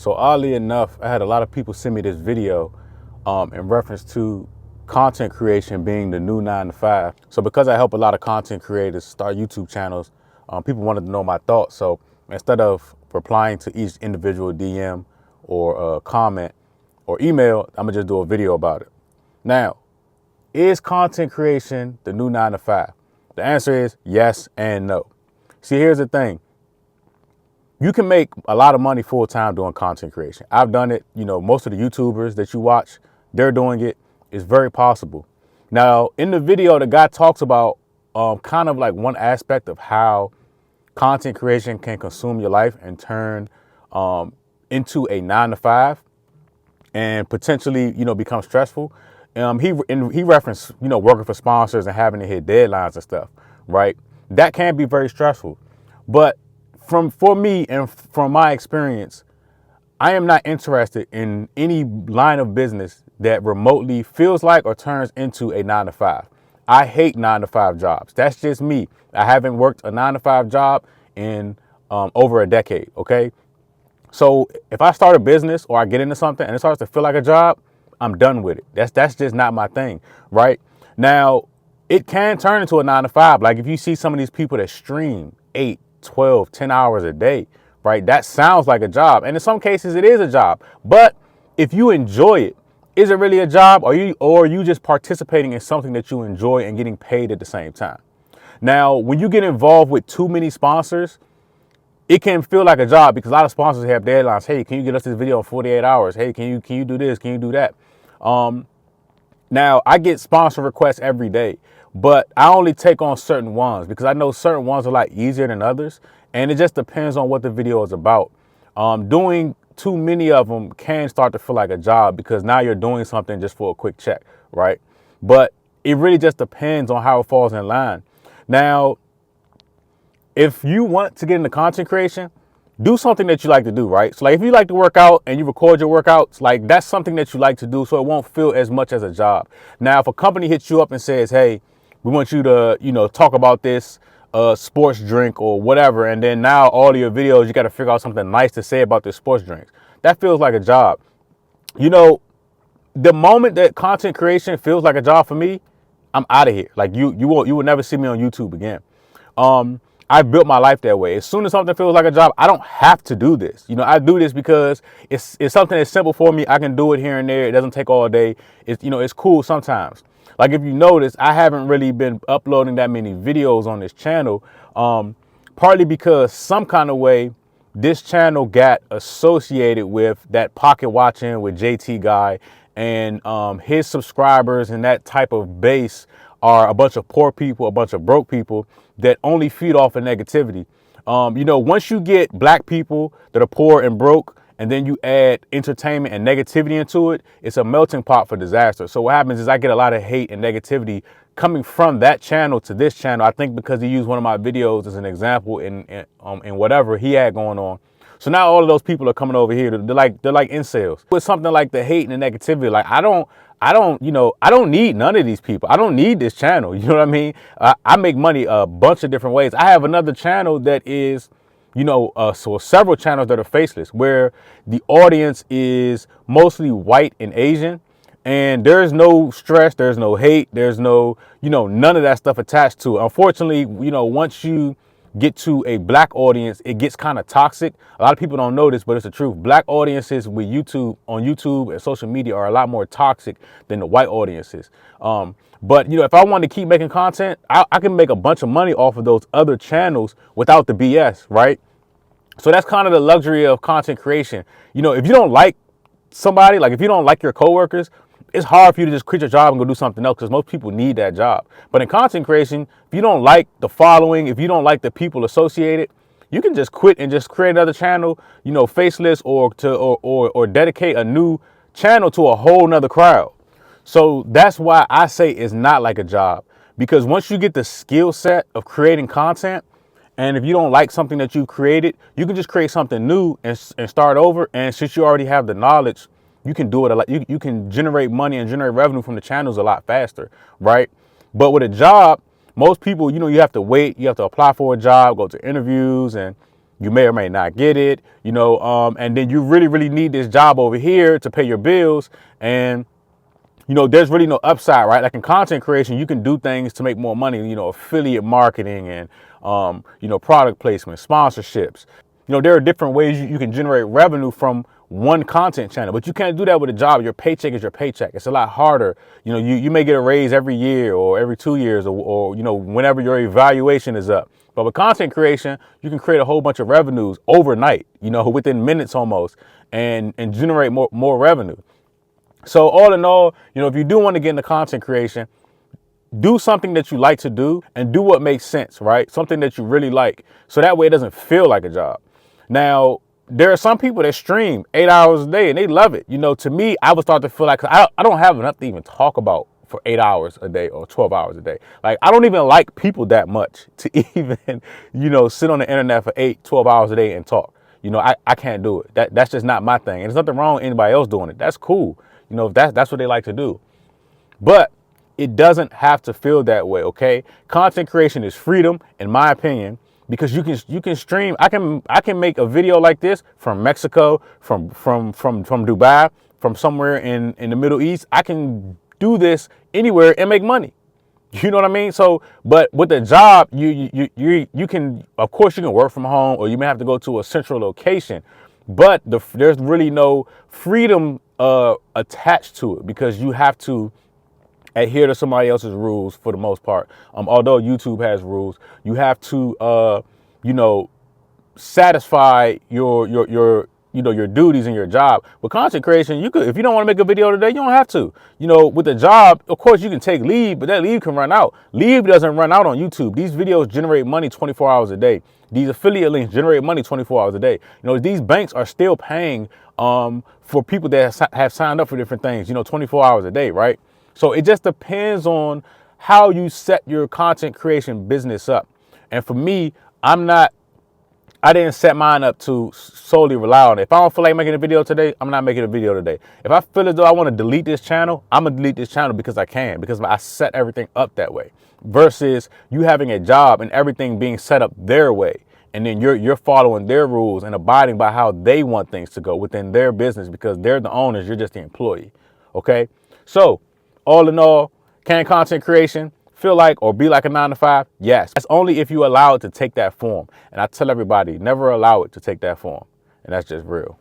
So oddly enough, I had a lot of people send me this video in reference to content creation being the new 9 to 5. So because I help a lot of content creators start YouTube channels, people wanted to know my thoughts. So instead of replying to each individual DM or comment or email, I'm gonna just do a video about it. Now, is content creation the new 9 to 5? The answer is yes and no. See, here's the thing. You can make a lot of money full time doing content creation. I've done it. Most of the YouTubers that you watch, they're doing it. It's very possible. Now, in the video, the guy talks about kind of like one aspect of how content creation can consume your life and turn into a 9 to 5 and potentially, become stressful. He referenced, working for sponsors and having to hit deadlines and stuff, right? That can be very stressful. But for me and from my experience, I am not interested in any line of business that remotely feels like or turns into a 9 to 5. I hate 9 to 5 jobs. That's just me. I haven't worked a 9 to 5 job in over a decade. Okay. So if I start a business or I get into something and it starts to feel like a job, I'm done with it. That's just not my thing. Right now, it can turn into a 9 to 5. Like if you see some of these people that stream 8, 12, 10 hours a day, right? That sounds like a job. And in some cases it is a job. But if you enjoy it, is it really a job? Or are you just participating in something that you enjoy and getting paid at the same time? Now, when you get involved with too many sponsors, it can feel like a job because a lot of sponsors have deadlines. Hey, can you get us this video in 48 hours? Hey, can you do this? Can you do that? Now, I get sponsor requests every day, but I only take on certain ones because I know certain ones are a lot easier than others. And it just depends on what the video is about. Doing too many of them can start to feel like a job because now you're doing something just for a quick check, right? But it really just depends on how it falls in line. Now, if you want to get into content creation, do something that you like to do, right? So like if you like to work out and you record your workouts, like that's something that you like to do so it won't feel as much as a job. Now, if a company hits you up and says, hey, we want you to, talk about this sports drink or whatever, and then now all of your videos, you got to figure out something nice to say about this sports drinks. That feels like a job. The moment that content creation feels like a job for me, I'm out of here. Like you will never see me on YouTube again. I built my life that way. As soon as something feels like a job, I don't have to do this. I do this because it's something that's simple for me. I can do it here and there. It doesn't take all day. It's cool sometimes. Like if you notice, I haven't really been uploading that many videos on this channel, partly because some kind of way this channel got associated with that pocket watching with JT guy, and his subscribers and that type of base are a bunch of poor people, a bunch of broke people that only feed off of negativity. Once you get black people that are poor and broke, and then you add entertainment and negativity into it, it's a melting pot for disaster. So what happens is I get a lot of hate and negativity coming from that channel to this channel. I think because he used one of my videos as an example in whatever he had going on. So now all of those people are coming over here. They're like incels. With something like the hate and the negativity, like I don't need none of these people. I don't need this channel. You know what I mean? I make money a bunch of different ways. I have another channel that is, so several channels that are faceless, where the audience is mostly white and Asian, and there's no stress, there's no hate, there's no, none of that stuff attached to it. Unfortunately, once you get to a black audience, it gets kind of toxic. A lot of people don't know this, but it's the truth. Black audiences with on YouTube and social media are a lot more toxic than the white audiences. But if I wanted to keep making content, I can make a bunch of money off of those other channels without the BS, right? So that's kind of the luxury of content creation. If you don't like somebody, like if you don't like your coworkers, it's hard for you to just quit your job and go do something else because most people need that job. But in content creation, if you don't like the following, if you don't like the people associated, you can just quit and just create another channel, faceless, or dedicate a new channel to a whole nother crowd. So that's why I say it's not like a job, because once you get the skill set of creating content, and if you don't like something that you created, you can just create something new and start over. And since you already have the knowledge, you can do it a lot. You can generate money and generate revenue from the channels a lot faster, right? But with a job, most people, you have to wait. You have to apply for a job, go to interviews, and You may or may not get it, and then you really, really need this job over here to pay your bills. And there's really no upside, right? Like in content creation, you can do things to make more money, affiliate marketing and, product placement, sponsorships. There are different ways you can generate revenue from one content channel, but you can't do that with a job. Your paycheck is your paycheck. It's a lot harder. You may get a raise every year or every 2 years or whenever your evaluation is up. But with content creation, you can create a whole bunch of revenues overnight, within minutes almost, and generate more revenue. So all in all, if you do want to get into content creation, do something that you like to do and do what makes sense, right? Something that you really like. So that way it doesn't feel like a job. Now, there are some people that stream 8 hours a day and they love it. To me, I would start to feel like I don't have enough to even talk about for 8 hours a day or 12 hours a day. Like, I don't even like people that much to even, sit on the internet for 12 hours a day and talk. I can't do it. That's just not my thing. And there's nothing wrong with anybody else doing it. That's cool. If that's what they like to do. But it doesn't have to feel that way, okay? Content creation is freedom, in my opinion, because you can stream. I can make a video like this from Mexico, from Dubai, from somewhere in the Middle East. I can do this anywhere and make money. You know what I mean? So, but with a job, you can, of course, you can work from home, or you may have to go to a central location, but there's really no freedom attached to it, because you have to adhere to somebody else's rules for the most part. Although YouTube has rules, you have to, satisfy your duties in your job. With content creation, you could, if you don't want to make a video today, you don't have to. With a job, of course, you can take leave, but that leave can run out. Leave doesn't run out on YouTube. These videos generate money 24 hours a day. These affiliate links generate money 24 hours a day. These banks are still paying for people that have signed up for different things, 24 hours a day, right? So it just depends on how you set your content creation business up. And for me, I didn't set mine up to solely rely on it. If I don't feel like making a video today, I'm not making a video today. If I feel as though I want to delete this channel, I'm going to delete this channel because I can, because I set everything up that way. Versus you having a job and everything being set up their way. And then you're following their rules and abiding by how they want things to go within their business, because they're the owners, you're just the employee. Okay? So, all in all, can content creation feel like or be like a 9-to-5? Yes. That's only if you allow it to take that form. And I tell everybody, never allow it to take that form. And that's just real.